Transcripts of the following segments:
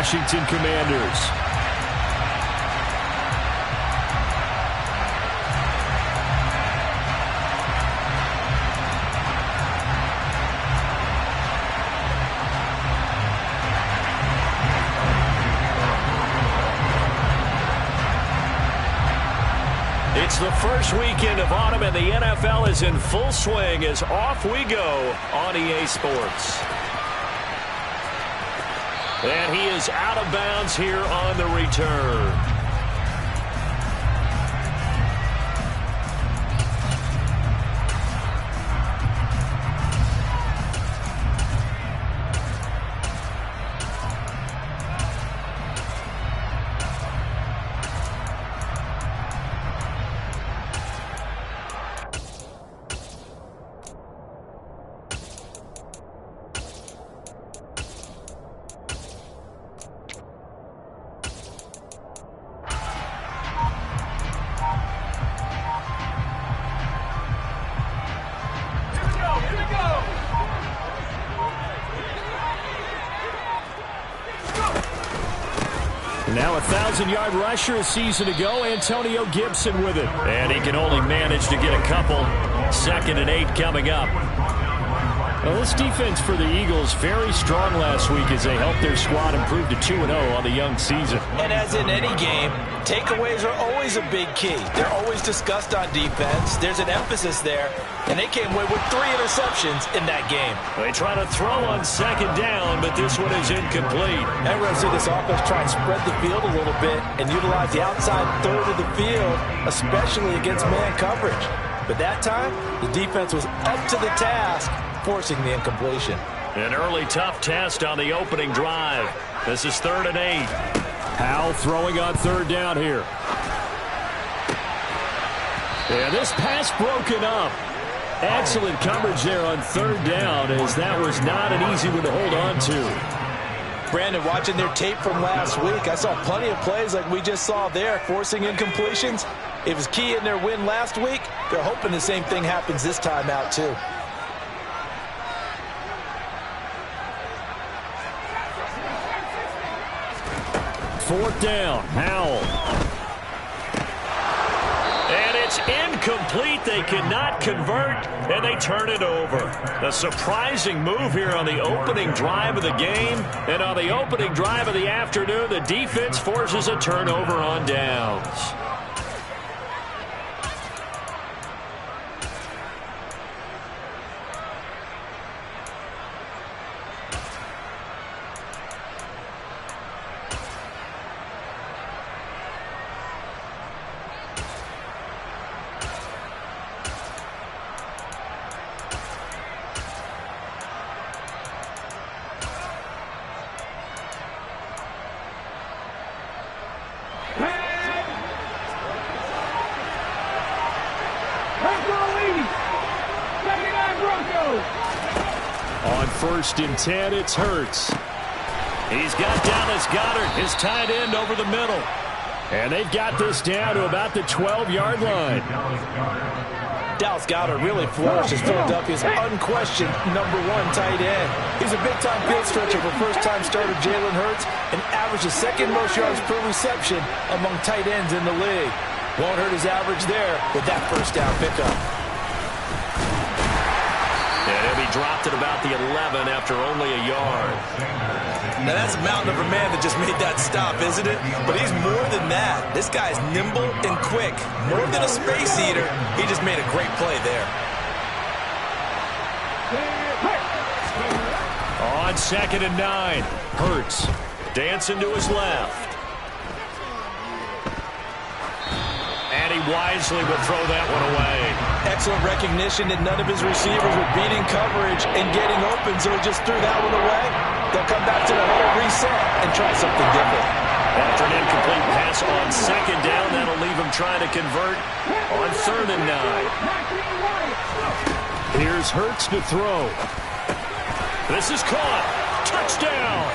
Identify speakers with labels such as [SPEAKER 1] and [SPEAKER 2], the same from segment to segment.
[SPEAKER 1] Washington Commanders. It's the first weekend of autumn, and the NFL is in full swing as off we go on EA Sports. And he is out of bounds here on the return. Now a 1,000-yard rusher a season ago, Antonio Gibson with it. And he can only manage to get a couple. 2nd and 8 coming up. Well, this defense for the Eagles very strong last week as they helped their squad improve to 2-0 on the young season.
[SPEAKER 2] And as in any game, takeaways are always a big key. They're always discussed on defense. There's an emphasis there, and they came away with 3 interceptions in that game.
[SPEAKER 1] They try to throw on 2nd down, but this one is incomplete.
[SPEAKER 2] And we're going to see this offense try and spread the field a little bit and utilize the outside third of the field, especially against man coverage. But that time, the defense was up to the task, forcing the incompletion.
[SPEAKER 1] An early tough test on the opening drive. This is 3rd and 8. Howell throwing on 3rd down here. And this pass broken up. Excellent coverage there on 3rd down, as that was not an easy one to hold on to.
[SPEAKER 2] Brandon, watching their tape from last week, I saw plenty of plays like we just saw there, forcing incompletions. It was key in their win last week. They're hoping the same thing happens this time out, too.
[SPEAKER 1] Fourth down, Howell. And it's incomplete. They cannot convert, and they turn it over. A surprising move here on the opening drive of the game. And on the opening drive of the afternoon, the defense forces a turnover on downs. On 1st and 10, it's Hurts. He's got Dallas Goedert, his tight end, over the middle. And they've got this down to about the 12-yard line.
[SPEAKER 2] Dallas Goedert really flourished as Philadelphia's unquestioned #1 tight end. He's a big-time field stretcher for first-time starter Jalen Hurts and averaged the 2nd most yards per reception among tight ends in the league. Won't hurt his average there with that first down pickup.
[SPEAKER 1] And he'll be dropped at about the 11 after only a yard.
[SPEAKER 2] Now that's a mountain of a man that just made that stop, isn't it? But he's more than that. This guy's nimble and quick. More than a space eater, he just made a great play there.
[SPEAKER 1] On 2nd and 9, Hurts dancing to his left. And he wisely will throw that one away.
[SPEAKER 2] Excellent recognition that none of his receivers were beating coverage and getting open, so he just threw that one away. They'll come back to the huddle, reset, and try something different.
[SPEAKER 1] After an incomplete pass on 2nd down, that'll leave him trying to convert on 3rd and 9. Here's Hurts to throw. This is caught. Touchdown!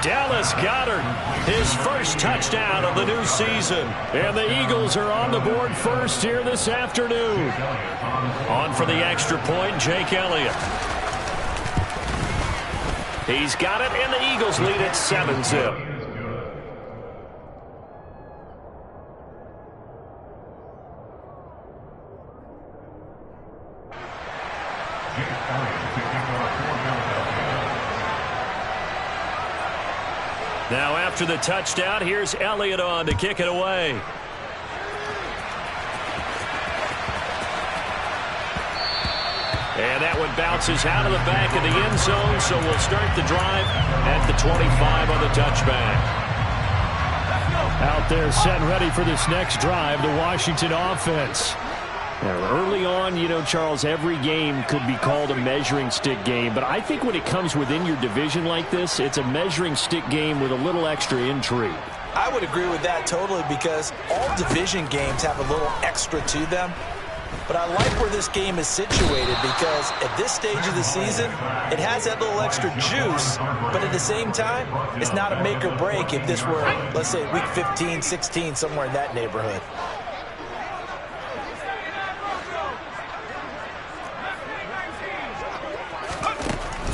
[SPEAKER 1] Dallas Goedert, his first touchdown of the new season. And the Eagles are on the board first here this afternoon. On for the extra point, Jake Elliott. He's got it, and the Eagles lead it 7-0. Now after the touchdown, here's Elliott on to kick it away. And that one bounces out of the back of the end zone, so we'll start the drive at the 25 on the touchback. Out there set and ready for this next drive, the Washington offense. Now, early on, you know, Charles, every game could be called a measuring stick game, but I think when it comes within your division like this, it's a measuring stick game with a little extra intrigue.
[SPEAKER 2] I would agree with that totally, because all division games have a little extra to them. But I like where this game is situated, because at this stage of the season, it has that little extra juice, but at the same time, it's not a make or break if this were, let's say, week 15, 16, somewhere in that neighborhood.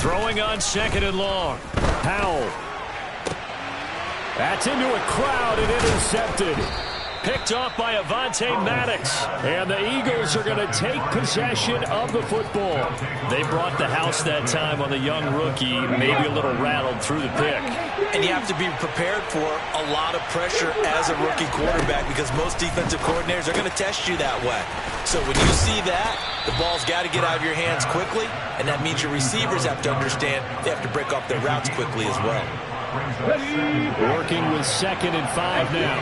[SPEAKER 1] Throwing on 2nd and long. Howell. That's into a crowd and intercepted. Picked off by Avonte Maddox. And the Eagles are going to take possession of the football. They brought the house that time on the young rookie, maybe a little rattled through the pick.
[SPEAKER 2] And you have to be prepared for a lot of pressure as a rookie quarterback, because most defensive coordinators are going to test you that way. So when you see that, the ball's got to get out of your hands quickly, and that means your receivers have to understand they have to break off their routes quickly as well.
[SPEAKER 1] Working with 2nd and 5 now.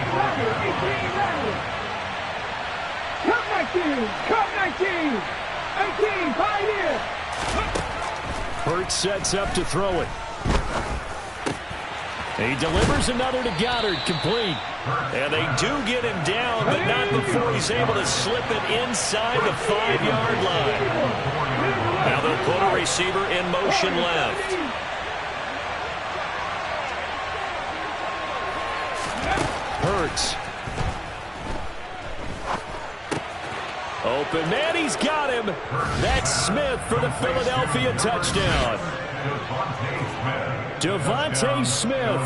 [SPEAKER 3] Cut 19! 18, Pioneer!
[SPEAKER 1] Hurts sets up to throw it. He delivers another to Goddard, complete. And they do get him down, but not before he's able to slip it inside the 5-yard line. Now they'll put a receiver in motion left. Hurts. Open man, he's got him. That's Smith for the Philadelphia touchdown. Devontae Smith,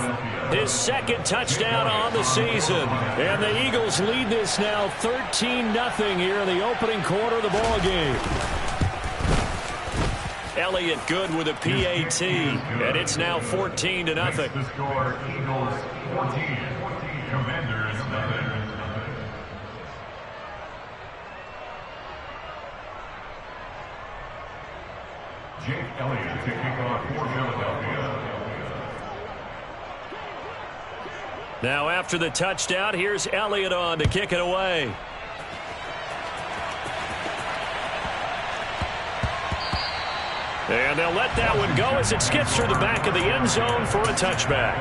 [SPEAKER 1] his 2nd touchdown on the season. And the Eagles lead this now 13-0 here in the opening quarter of the ball game. Elliott good with a PAT, and it's now 14-0.
[SPEAKER 4] The score, Eagles 14, Commanders nothing. Jake Elliott to kick off for Philadelphia.
[SPEAKER 1] Now after the touchdown, here's Elliott on to kick it away. And they'll let that one go as it skips through the back of the end zone for a touchback.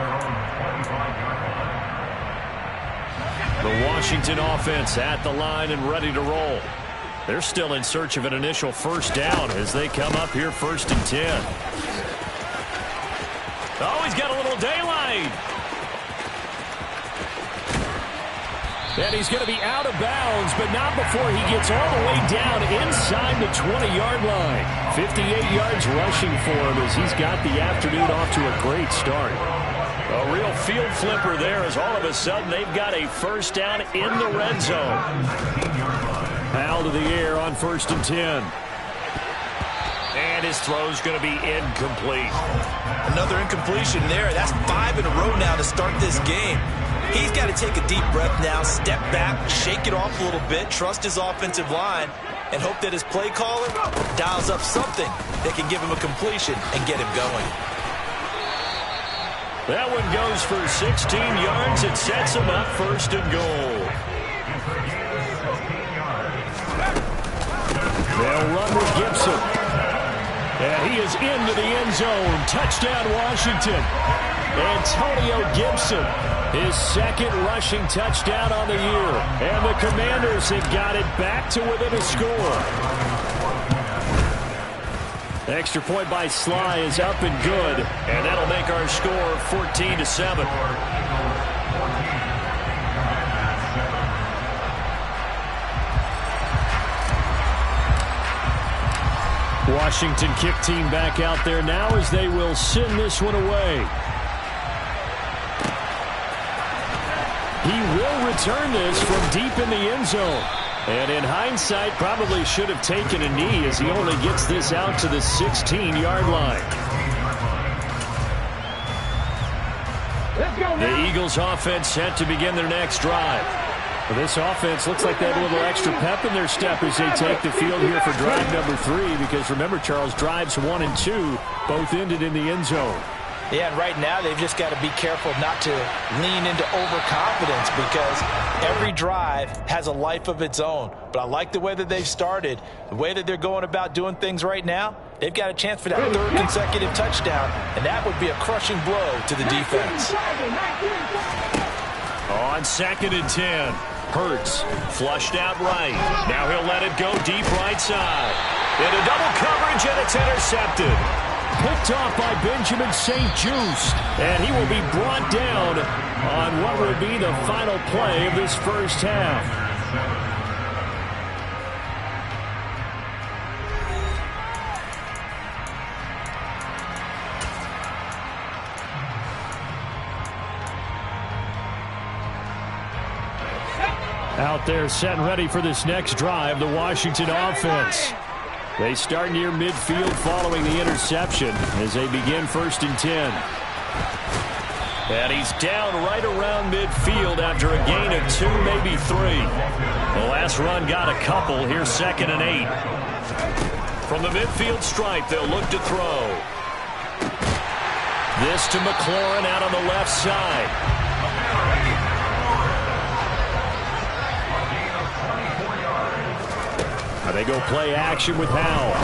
[SPEAKER 1] The Washington offense at the line and ready to roll. They're still in search of an initial first down as they come up here 1st and 10. Oh, he's got a little daylight. And he's going to be out of bounds, but not before he gets all the way down inside the 20-yard line. 58 yards rushing for him as he's got the afternoon off to a great start. A real field flipper there as all of a sudden they've got a first down in the red zone. Foul to the air on 1st and 10. And his throw's going to be incomplete.
[SPEAKER 2] Another incompletion there. That's 5 in a row now to start this game. He's got to take a deep breath now, step back, shake it off a little bit, trust his offensive line, and hope that his play caller dials up something that can give him a completion and get him going.
[SPEAKER 1] That one goes for 16 yards. It sets him up 1st and goal. They'll run with Gibson. And he is into the end zone. Touchdown, Washington. Antonio Gibson, his 2nd rushing touchdown on the year. And the Commanders have got it back to within a score. The extra point by Sly is up and good. And that'll make our score 14-7. Washington kick team back out there now as they will send this one away. He will return this from deep in the end zone. And in hindsight, probably should have taken a knee as he only gets this out to the 16-yard line. The Eagles offense set to begin their next drive. Well, this offense looks like they have a little extra pep in their step as they take the field here for drive number 3. Because remember, Charles, drives 1 and 2 both ended in the end zone.
[SPEAKER 2] Yeah, and right now they've just got to be careful not to lean into overconfidence because every drive has a life of its own. But I like the way that they've started, the way that they're going about doing things right now. They've got a chance for that 3rd consecutive touchdown, and that would be a crushing blow to the defense.
[SPEAKER 1] On 2nd and 10, Hurts flushed out right. Now he'll let it go deep right side. Into double coverage, and it's intercepted. Picked off by Benjamin St-Juste, and he will be brought down on what will be the final play of this first half. Out there set and ready for this next drive, the Washington offense. They start near midfield following the interception as they begin 1st and 10. And he's down right around midfield after a gain of 2, maybe 3. The last run got a couple. Here's 2nd and 8. From the midfield stripe, they'll look to throw. This to McLaurin out on the left side. They go play action with Howell.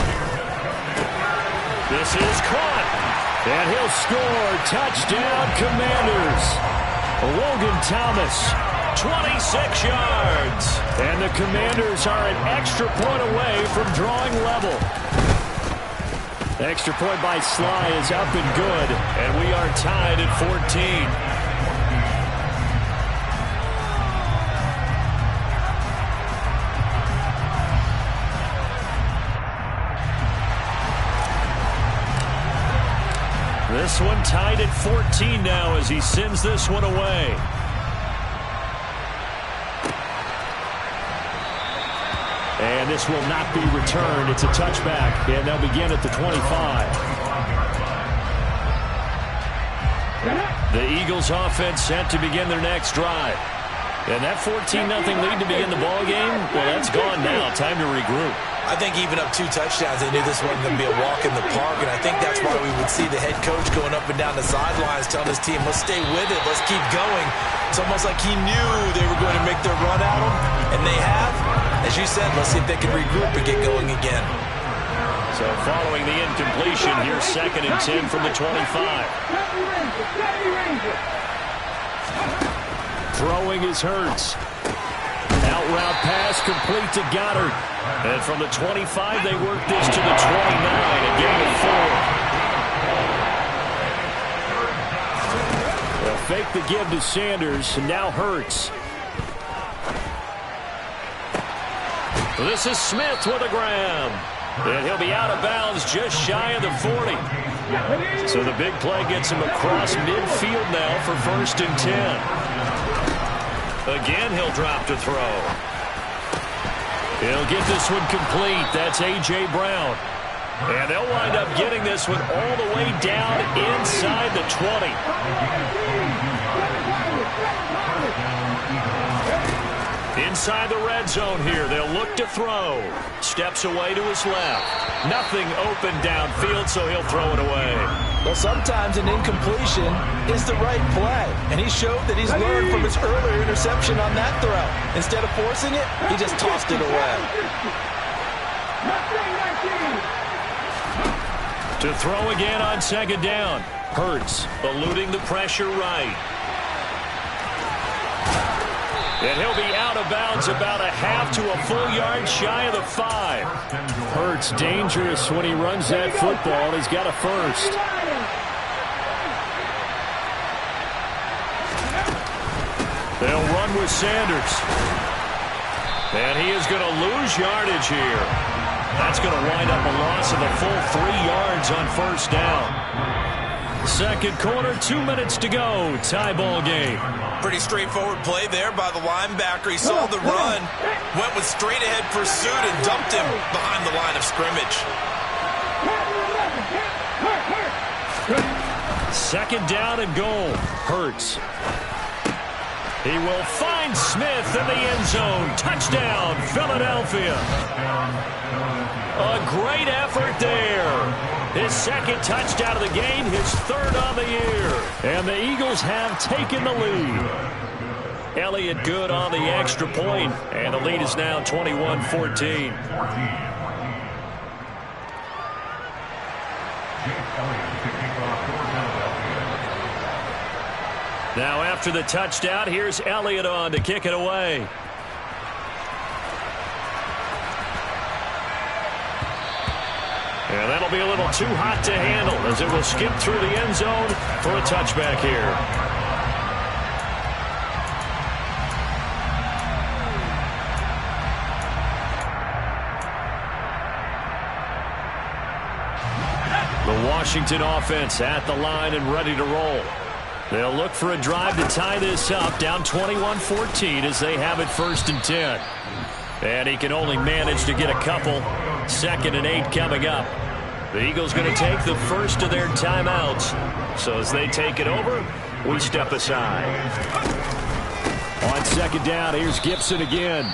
[SPEAKER 1] This is caught. And he'll score. Touchdown, Commanders. Logan Thomas, 26 yards. And the Commanders are an extra point away from drawing level. Extra point by Sly is up and good. And we are tied at 14. This one tied at 14 now as he sends this one away. And this will not be returned. It's a touchback, and they'll begin at the 25. The Eagles offense set to begin their next drive. And that 14-0 lead to begin the ball game, well, that's gone now. Time to regroup.
[SPEAKER 2] I think even up 2 touchdowns, they knew this wasn't going to be a walk in the park, and I think that's why we would see the head coach going up and down the sidelines telling his team, let's stay with it, let's keep going. It's almost like he knew they were going to make their run at him, and they have. As you said, let's see if they can regroup and get going again.
[SPEAKER 1] So following the incompletion, here's 2nd and 10 from the 25. Throwing is Hurts. Out route pass complete to Goddard. And from the 25, they work this to the 29, a gain of 4. They'll fake the give to Sanders, and now Hurts. This is Smith with a grab. And he'll be out of bounds just shy of the 40. So the big play gets him across midfield now for 1st and 10. Again, he'll drop to throw. He'll get this one complete. That's A.J. Brown. And they'll wind up getting this one all the way down inside the 20. Inside the red zone here. They'll look to throw. Steps away to his left. Nothing open downfield, so he'll throw it away.
[SPEAKER 2] Well, sometimes an incompletion is the right play. And he showed that he's learned from his earlier interception on that throw. Instead of forcing it, he just tossed it away.
[SPEAKER 1] To throw again on 2nd down. Hurts eluding the pressure right. And he'll be out of bounds about a half to a full yard shy of the 5. Hurts dangerous when he runs that football. He's got a first. They'll run with Sanders. And he is going to lose yardage here. That's going to wind up a loss of a full 3 yards on first down. Second quarter, 2 minutes to go. Tie ball game.
[SPEAKER 2] Pretty straightforward play there by the linebacker. He saw the run, went with straight-ahead pursuit, and dumped him behind the line of scrimmage.
[SPEAKER 1] Second down and goal. Hurts. He will find Smith in the end zone. Touchdown, Philadelphia. A great effort there. His second touchdown of the game, his third on the year. And the Eagles have taken the lead. Elliott good on the extra point, and the lead is now 21-14. Now after the touchdown, here's Elliott on to kick it away. And that'll be a little too hot to handle as it will skip through the end zone for a touchback here. The Washington offense at the line and ready to roll. They'll look for a drive to tie this up, down 21-14 as they have it 1st and 10. And he can only manage to get a couple. 2nd and 8 coming up. The Eagles going to take the first of their timeouts. So as they take it over, we step aside. On 2nd down, here's Gibson again.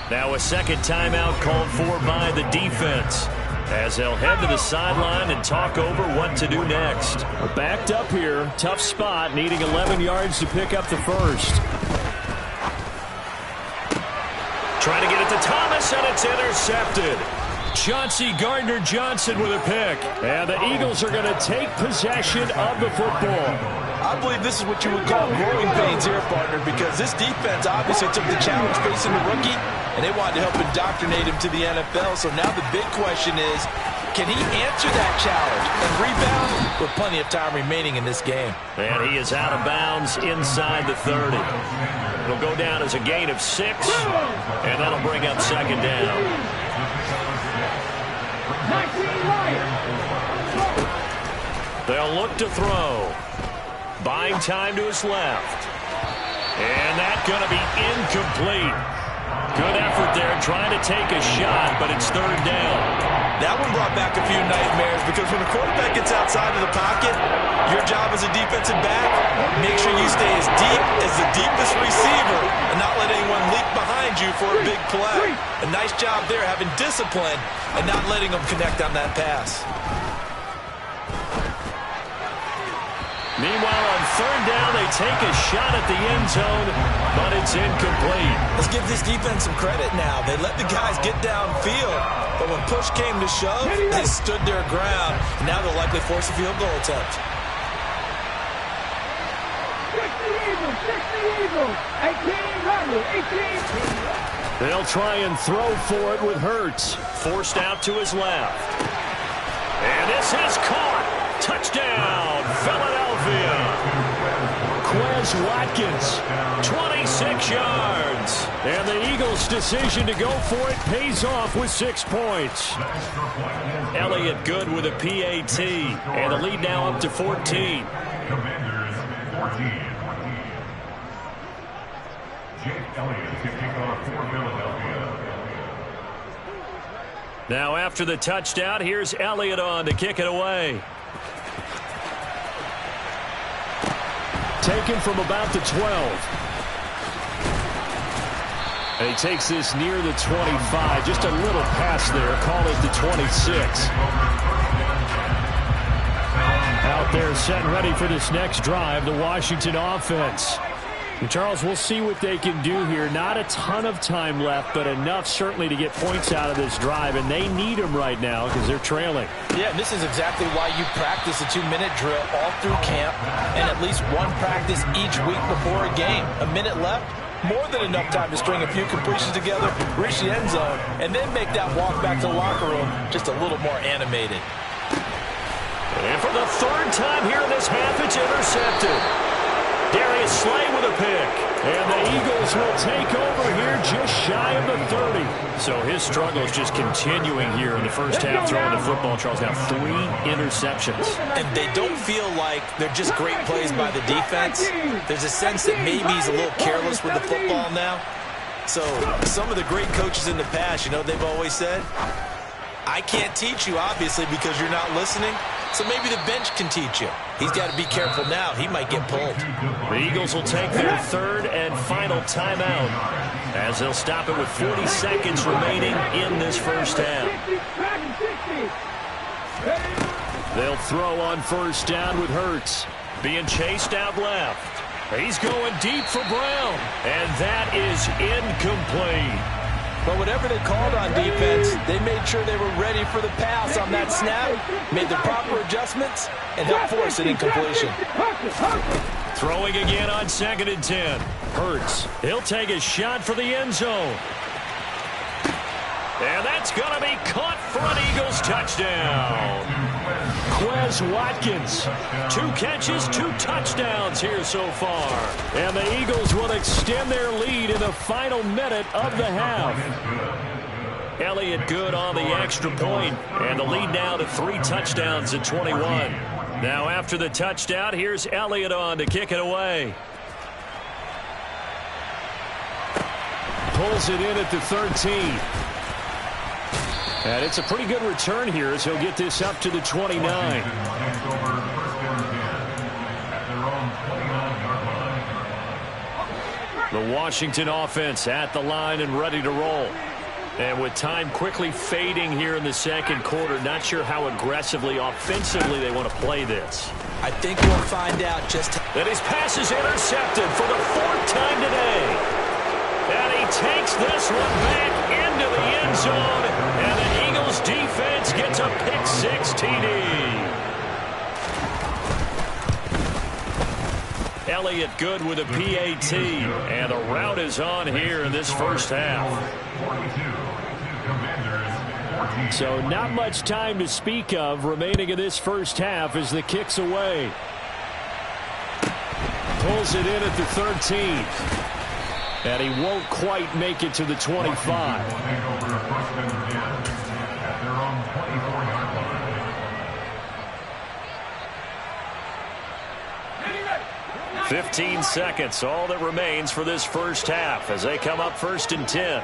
[SPEAKER 1] Now a second timeout called for by the defense, as they'll head to the sideline and talk over what to do next.
[SPEAKER 3] We're backed up here. Tough spot, needing 11 yards to pick up the first.
[SPEAKER 1] Trying to get it to Thomas, and it's intercepted. Chauncey Gardner-Johnson with a pick. And the Eagles are going to take possession of the football.
[SPEAKER 2] I believe this is what you would call growing pains here, partner, because this defense obviously took the challenge facing the rookie, and they wanted to help indoctrinate him to the NFL. So now the big question is, can he answer that challenge and rebound with plenty of time remaining in this game?
[SPEAKER 1] And he is out of bounds inside the 30. It'll go down as a gain of 6, and that'll bring up 2nd down. They'll look to throw. Buying time to his left. And that's going to be incomplete. Good effort there, trying to take a shot, but it's 3rd down.
[SPEAKER 2] That one brought back a few nightmares, because when the quarterback gets outside of the pocket, your job as a defensive back, make sure you stay as deep as the deepest receiver and not let anyone leak behind you for a big play. A nice job there, having discipline and not letting them connect on that pass.
[SPEAKER 1] Meanwhile, on 3rd down, they take a shot at the end zone, but it's incomplete.
[SPEAKER 2] Let's give this defense some credit now. They let the guys get downfield, but when push came to shove, they stood their ground. And now they'll likely force a field goal attempt.
[SPEAKER 1] They'll try and throw for it with Hurts. Forced out to his left. And this is caught. Touchdown, Philadelphia. Quez Watkins, 26 yards. And the Eagles' decision to go for it pays off with 6 points. Elliott good with a PAT. And the lead now up to 14.
[SPEAKER 4] Commanders 14. Jake Elliott to kick off for Philadelphia.
[SPEAKER 1] Now after the touchdown, here's Elliott on to kick it away.
[SPEAKER 3] Taken from about the 12. And he takes this near the 25. Just a little pass there. Call it the 26. Out there set and ready for this next drive, the Washington offense. And Charles, we'll see what they can do here. Not a ton of time left, but enough certainly to get points out of this drive. And they need them right now because they're trailing.
[SPEAKER 2] Yeah, this is exactly why you practice a 2-minute drill all through camp and at least one practice each week before a game. A minute left, more than enough time to string a few completions together, reach the end zone, and then make that walk back to the locker room just a little more animated.
[SPEAKER 1] And for the 3rd time here in this half, it's intercepted. Darius Slay with a pick.
[SPEAKER 3] And the Eagles will take over here just shy of the 30.
[SPEAKER 1] So his struggle is just continuing here in the first half, throwing the football. Charles, now 3 interceptions.
[SPEAKER 2] And they don't feel like they're just great plays by the defense. There's a sense that maybe he's a little careless with the football now. So some of the great coaches in the past, you know, they've always said, I can't teach you, obviously, because you're not listening. So maybe the bench can teach you. He's got to be careful now. He might get pulled.
[SPEAKER 1] The Eagles will take their third and final timeout as they'll stop it with 40 seconds remaining in this first half. They'll throw on first down with Hurts. Being chased out left. He's going deep for Brown. And that is incomplete.
[SPEAKER 2] But whatever they called on defense, they made sure they were ready for the pass on that snap, made the proper adjustments, and helped force an incompletion.
[SPEAKER 1] Throwing again on 2nd and 10. Hurts. He'll take a shot for the end zone. And that's going to be caught for an Eagles touchdown. Quez Watkins. 2 catches, 2 touchdowns here so far.
[SPEAKER 3] And the Eagles will extend their lead in the final minute of the half.
[SPEAKER 1] Elliott good on the extra point, and the lead now to 3 touchdowns at 21. Now after the touchdown, here's Elliott on to kick it away.
[SPEAKER 3] Pulls it in at the 13. And it's a pretty good return here as he'll get this up to the 29.
[SPEAKER 1] The Washington offense at the line and ready to roll. And with time quickly fading here in the second quarter, not sure how aggressively, offensively they want to play this.
[SPEAKER 2] I think we'll find out just...
[SPEAKER 1] And his pass is intercepted for the 4th time today. And he takes this one back into the end zone. And the Eagles defense gets a pick-6 TD. Elliott good with a PAT. And the route is on here in this first half.
[SPEAKER 3] So not much time to speak of remaining in this first half as the kick's away. Pulls it in at the 13. And he won't quite make it to the 25.
[SPEAKER 1] 15 seconds, all that remains for this first half as they come up 1st and 10.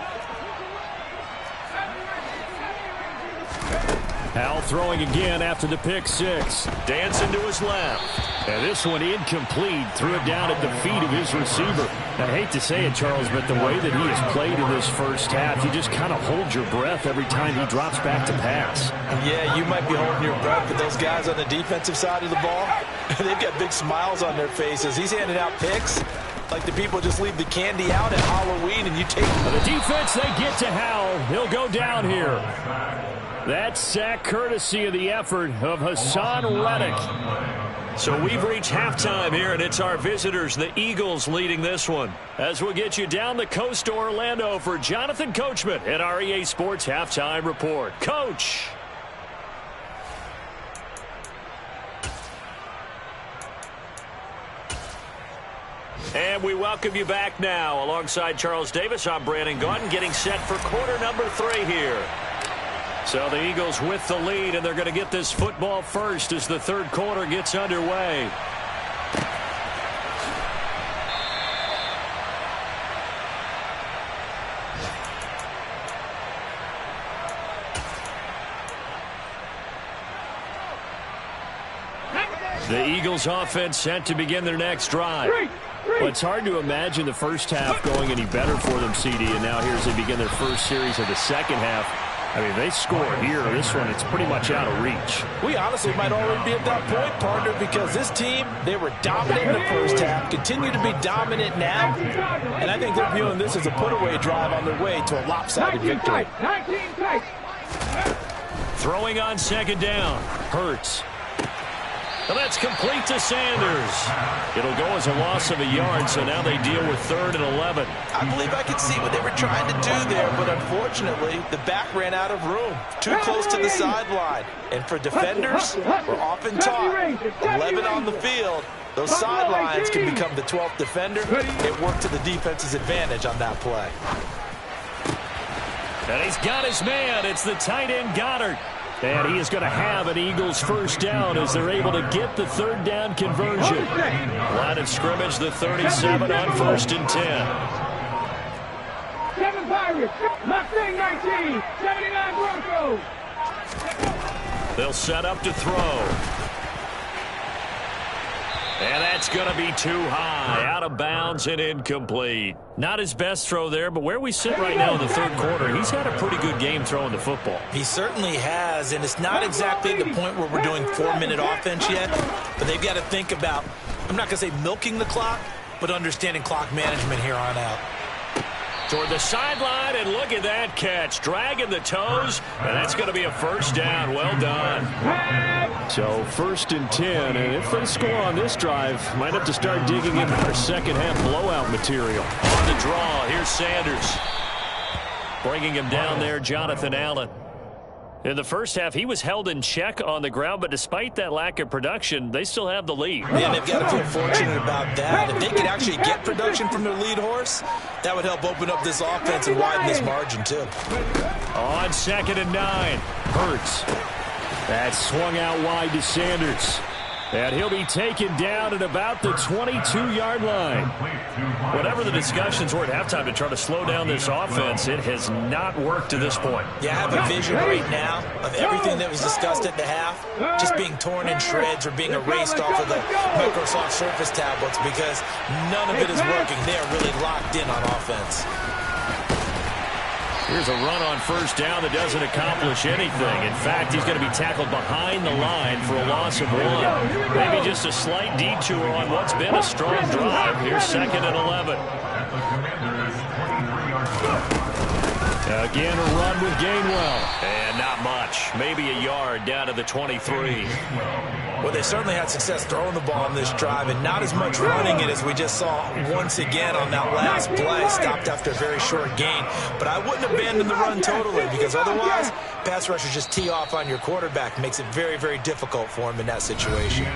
[SPEAKER 3] Howell throwing again after the pick-6.
[SPEAKER 1] Dancing to his left.
[SPEAKER 3] And this one incomplete. Threw it down at the feet of his receiver. I hate to say it, Charles, but the way that he has played in this first half, you just kind of hold your breath every time he drops back to pass.
[SPEAKER 2] Yeah, you might be holding your breath, but those guys on the defensive side of the ball, they've got big smiles on their faces. He's handing out picks like the people just leave the candy out at Halloween and you take...
[SPEAKER 3] The defense, they get to Howell. He'll go down here. That sack courtesy of the effort of Hassan Reddick.
[SPEAKER 1] So we've reached halftime here, and it's our visitors, the Eagles, leading this one. As we'll get you down the coast to Orlando for Jonathan Coachman at our EA Sports Halftime Report. Coach! And we welcome you back now. Alongside Charles Davis, I'm Brandon Gaudin, getting set for quarter number 3 here. So the Eagles with the lead, and they're going to get this football first as the third quarter gets underway. The Eagles offense set to begin their next drive.
[SPEAKER 3] Well, it's hard to imagine the first half going any better for them, CD, and now here as they begin their first series of the second half. I mean, they score here. This one, it's pretty much out of reach.
[SPEAKER 2] We honestly might already be at that point, partner, because this team, they were dominant in the first half, continue to be dominant now, and I think they're viewing this as a put-away drive on their way to a lopsided victory.
[SPEAKER 1] Throwing on second down. Hurts. And that's complete to Sanders. It'll go as a loss of a yard, so now they deal with 3rd and 11.
[SPEAKER 2] I believe I could see what they were trying to do there, but unfortunately, the back ran out of room. Too close to the sideline. And for defenders, we're often taught 11 on the field, Those sidelines can become the 12th defender. It worked to the defense's advantage on that play.
[SPEAKER 1] And he's got his man. It's the tight end, Goddard. And he is going to have an Eagles first down as they're able to get the third down conversion. Line of scrimmage, the 37 on 1st and 10.
[SPEAKER 5] 7 Pirates, Mustang 19, 79 Broncos.
[SPEAKER 1] They'll set up to throw. And that's going to be too high, out of bounds and incomplete. Not his best throw there, but where we sit right now in the third quarter, he's had a pretty good game throwing the football.
[SPEAKER 2] He certainly has, and it's not exactly the point where we're doing 4-minute offense yet, but they've got to think about, I'm not going to say milking the clock, but understanding clock management here on out.
[SPEAKER 1] Toward the sideline, and look at that catch. Dragging the toes, and that's going to be a first down. Well done.
[SPEAKER 3] So 1st and 10, and if they score on this drive, might have to start digging into their second half blowout material.
[SPEAKER 1] On the draw, here's Sanders. Bringing him down there, Jonathan Allen. In the first half, he was held in check on the ground, but despite that lack of production, they still have the lead.
[SPEAKER 2] Yeah, they've got to feel fortunate about that. If they could actually get production from their lead horse, that would help open up this offense and widen this margin, too.
[SPEAKER 1] On 2nd and 9, Hurts.
[SPEAKER 3] That swung out wide to Sanders.
[SPEAKER 1] And he'll be taken down at about the 22-yard line. Whatever the discussions were at halftime to try to slow down this offense, it has not worked to this point.
[SPEAKER 2] Yeah, I have a vision right now of everything that was discussed at the half just being torn in shreds or being erased off of the Microsoft Surface tablets because none of it is working. They are really locked in on offense.
[SPEAKER 1] Here's a run on first down that doesn't accomplish anything. In fact, he's going to be tackled behind the line for a loss of 1. Maybe just a slight detour on what's been a strong drive. Here's 2nd and 11. Again, a run with Gainwell. And not much. Maybe a yard down to the 23.
[SPEAKER 2] Well, they certainly had success throwing the ball on this drive and not as much running it as we just saw once again on that last play. Stopped after a very short gain. But I wouldn't abandon the run totally because otherwise, pass rushers just tee off on your quarterback. Makes it very, very difficult for him in that situation.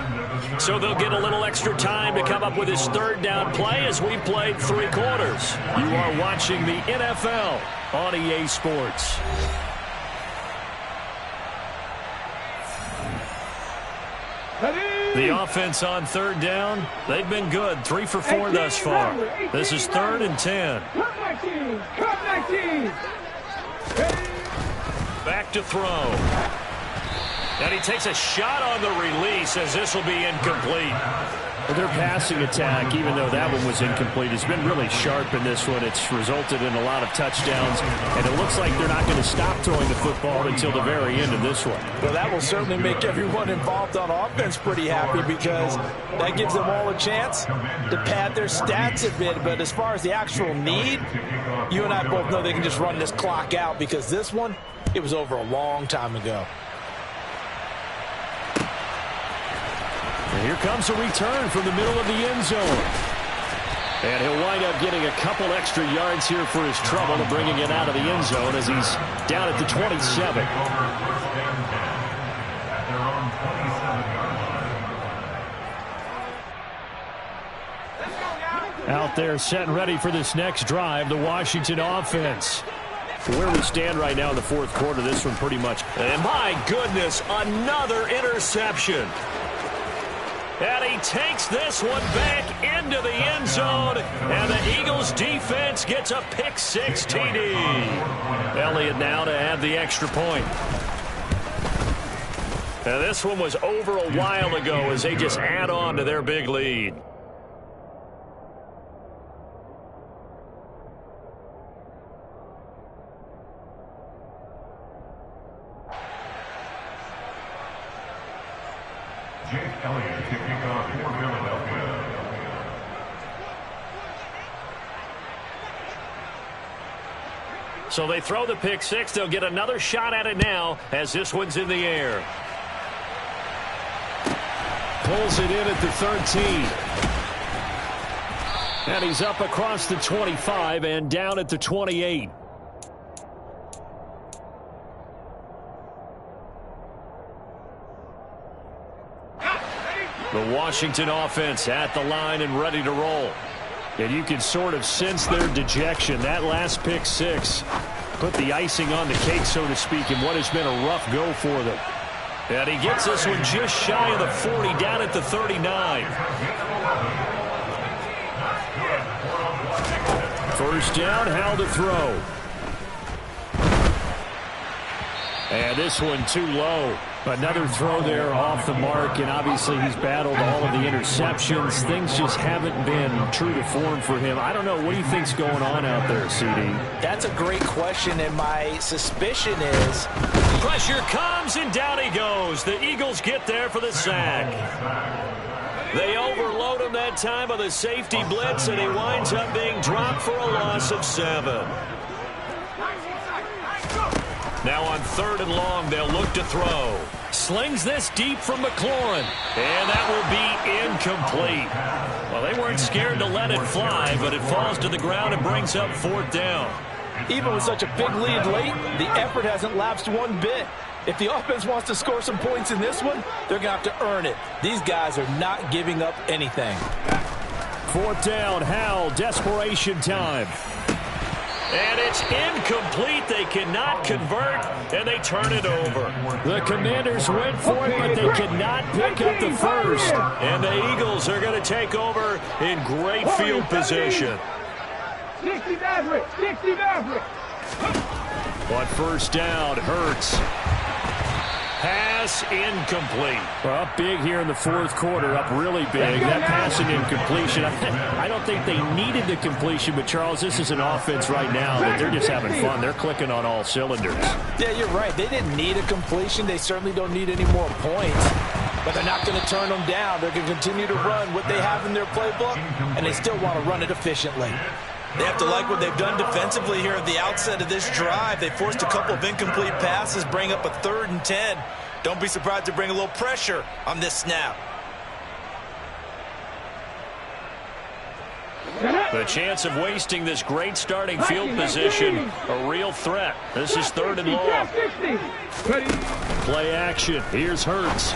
[SPEAKER 1] So they'll get a little extra time to come up with his third down play as we played 3 quarters. You are watching the NFL on EA Sports. The offense on third down, they've been good. 3 for 4 thus far. This is 3rd and 10. Back to throw. And he takes a shot on the release as this will be incomplete.
[SPEAKER 3] Their passing attack, even though that one was incomplete, has been really sharp in this one. It's resulted in a lot of touchdowns, and it looks like they're not going to stop throwing the football until the very end of this one.
[SPEAKER 2] Well, that will certainly make everyone involved on offense pretty happy because that gives them all a chance to pad their stats a bit. But as far as the actual need, you and I both know they can just run this clock out because this one, it was over a long time ago.
[SPEAKER 3] And here comes a return from the middle of the end zone. And he'll wind up getting a couple extra yards here for his trouble and bringing it out of the end zone as he's down at the 27. Out there set and ready for this next drive, the Washington offense. Where we stand right now in the fourth quarter, this one pretty much.
[SPEAKER 1] And my goodness, another interception. And he takes this one back into the end zone. And the Eagles defense gets a pick-6 TD. Elliott now to add the extra point. And this one was over a while ago as they just add on to their big lead.
[SPEAKER 4] Jake Elliott to kick off for Philadelphia.
[SPEAKER 1] So they throw the pick-6. They'll get another shot at it now as this one's in the air.
[SPEAKER 3] Pulls it in at the 13. And he's up across the 25 and down at the 28.
[SPEAKER 1] The Washington offense at the line and ready to roll.
[SPEAKER 3] And you can sort of sense their dejection. That last pick six put the icing on the cake, so to speak, in what has been a rough go for them.
[SPEAKER 1] And he gets this one just shy of the 40, down at the 39.
[SPEAKER 3] First down, Howell to throw. And this one too low. Another throw there off the mark, and obviously he's battled all of the interceptions. Things just haven't been true to form for him. I don't know. What do you think's going on out there, CD?
[SPEAKER 2] That's a great question, and my suspicion is...
[SPEAKER 1] Pressure comes, and down he goes. The Eagles get there for the sack. They overload him that time with a safety blitz, and he winds up being dropped for a loss of 7. Now on 3rd and long, they'll look to throw. Slings this deep from McLaurin. And that will be incomplete. Well, they weren't scared to let it fly, but it falls to the ground and brings up 4th down.
[SPEAKER 2] Even with such a big lead late, the effort hasn't lapsed one bit. If the offense wants to score some points in this one, they're going to have to earn it. These guys are not giving up anything.
[SPEAKER 3] 4th down, Howell, desperation time.
[SPEAKER 1] And it's incomplete. They cannot convert, and they turn it over.
[SPEAKER 3] The Commanders went for it, but they could not pick up the first.
[SPEAKER 1] And the Eagles are going to take over in great field position.
[SPEAKER 5] 60 Maverick, 60 Maverick.
[SPEAKER 3] On first down, Hurts.
[SPEAKER 1] Pass incomplete.
[SPEAKER 3] Well, up big here in the 4th quarter, up really big. That passing incompletion, I don't think they needed the completion, but Charles, this is an offense right now that they're just having fun. They're clicking on all cylinders.
[SPEAKER 2] Yeah, you're right. They didn't need a completion. They certainly don't need any more points, but they're not going to turn them down. They're going to continue to run what they have in their playbook, and they still want to run it efficiently.
[SPEAKER 6] They have to like what they've done defensively here at the outset of this drive. They forced a couple of incomplete passes, bring up a 3rd and 10. Don't be surprised to bring a little pressure on this snap.
[SPEAKER 1] The chance of wasting this great starting field position, a real threat. This is 3rd and long.
[SPEAKER 3] Play action. Here's Hurts.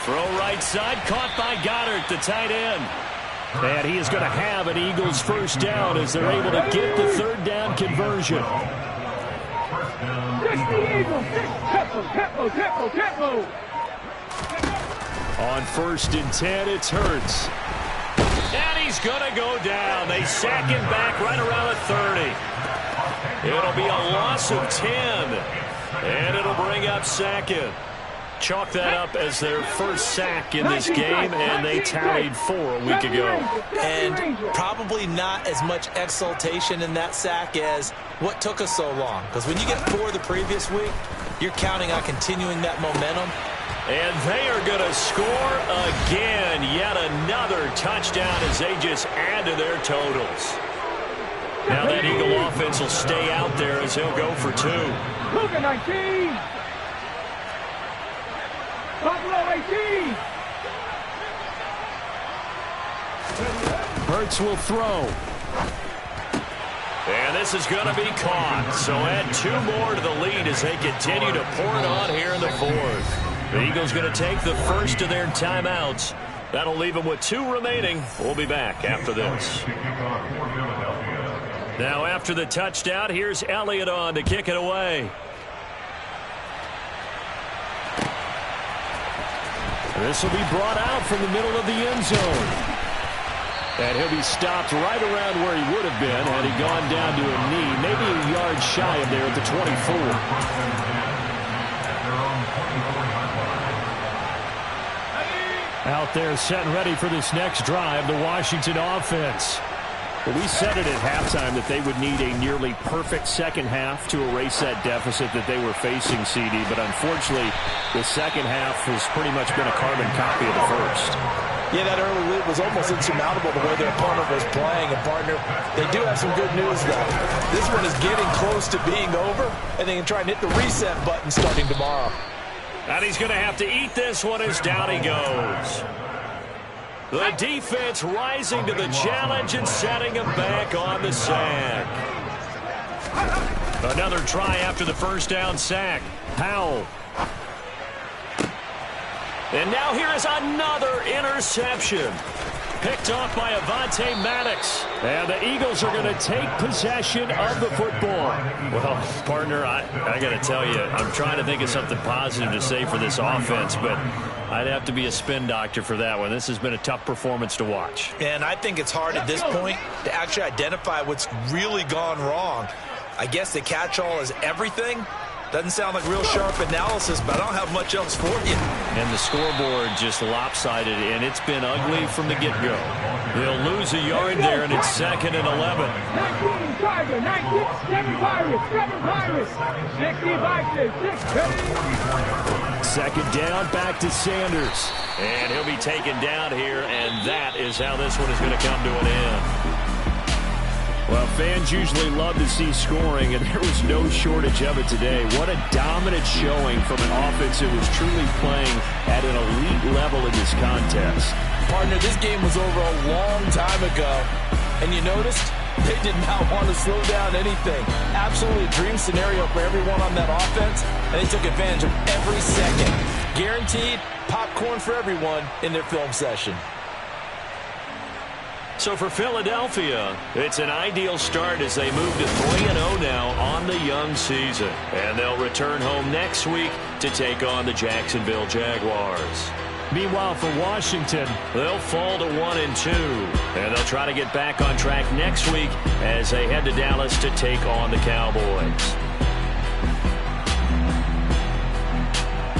[SPEAKER 1] Throw right side, caught by Goddard, the tight end.
[SPEAKER 3] And he is going to have an Eagles first down as they're able to get the 3rd down conversion. On 1st and 10, it's Hurts.
[SPEAKER 1] And he's going to go down. They sack him back right around the 30. It'll be a loss of 10. And it'll bring up 2nd. Chalk that up as their first sack in this game, and they tallied 4 a week ago.
[SPEAKER 2] And probably not as much exultation in that sack as what took us so long. Because when you get 4 the previous week, you're counting on continuing that momentum.
[SPEAKER 1] And they are going to score again. Yet another touchdown as they just add to their totals. Now that Eagle offense will stay out there as he'll go for 2.
[SPEAKER 5] Luka 19. Buffalo 18.
[SPEAKER 3] Hurts will throw.
[SPEAKER 1] And this is going to be caught. So add 2 more to the lead as they continue to pour it on here in the 4th. The Eagles going to take the first of their timeouts. That'll leave them with 2 remaining. We'll be back after this. Now after the touchdown, here's Elliott on to kick it away.
[SPEAKER 3] This will be brought out from the middle of the end zone. And he'll be stopped right around where he would have been had he gone down to a knee, maybe a yard shy of there at the 24. Out there set and ready for this next drive, the Washington offense. Well, we said it at halftime that they would need a nearly perfect second half to erase that deficit that they were facing, CD. But unfortunately, the second half has pretty much been a carbon copy of the first.
[SPEAKER 2] Yeah, that early lead was almost insurmountable the way their opponent was playing. And, partner, they do have some good news, though. This one is getting close to being over, and they can try and hit the reset button starting tomorrow.
[SPEAKER 1] And he's going to have to eat this one as down he goes. The defense rising to the challenge and setting him back on the sack. Another try after the first down sack.
[SPEAKER 3] Howell.
[SPEAKER 1] And now here is another interception. Picked off by Avonte Maddox. And the Eagles are going to take possession of the football. Well, partner, I got to tell you, I'm trying to think of something positive to say for this offense, but I'd have to be a spin doctor for that one. This has been a tough performance to watch.
[SPEAKER 6] And I think it's hard at this point to actually identify what's really gone wrong. I guess the catch-all is everything. Doesn't sound like real sharp analysis, but I don't have much else for you.
[SPEAKER 1] And the scoreboard just lopsided, and it's been ugly from the get-go. They'll lose a yard there, and it's 2nd and 11.
[SPEAKER 5] 19 Tiger, 19, 7 Pirates, 60 Vikings, 6.
[SPEAKER 3] Second down, back to Sanders.
[SPEAKER 1] And he'll be taken down here, and that is how this one is going to come to an end.
[SPEAKER 3] Well, fans usually love to see scoring, and there was no shortage of it today. What a dominant showing from an offense that was truly playing at an elite level in this contest.
[SPEAKER 2] Partner, this game was over a long time ago. And you noticed they did not want to slow down anything. Absolutely a dream scenario for everyone on that offense, and they took advantage of every second. Guaranteed popcorn for everyone in their film session.
[SPEAKER 1] So for Philadelphia, it's an ideal start as they move to 3-0 now on the young season. And they'll return home next week to take on the Jacksonville Jaguars.
[SPEAKER 3] Meanwhile, for Washington,
[SPEAKER 1] they'll fall to 1-2. And they'll try to get back on track next week as they head to Dallas to take on the Cowboys.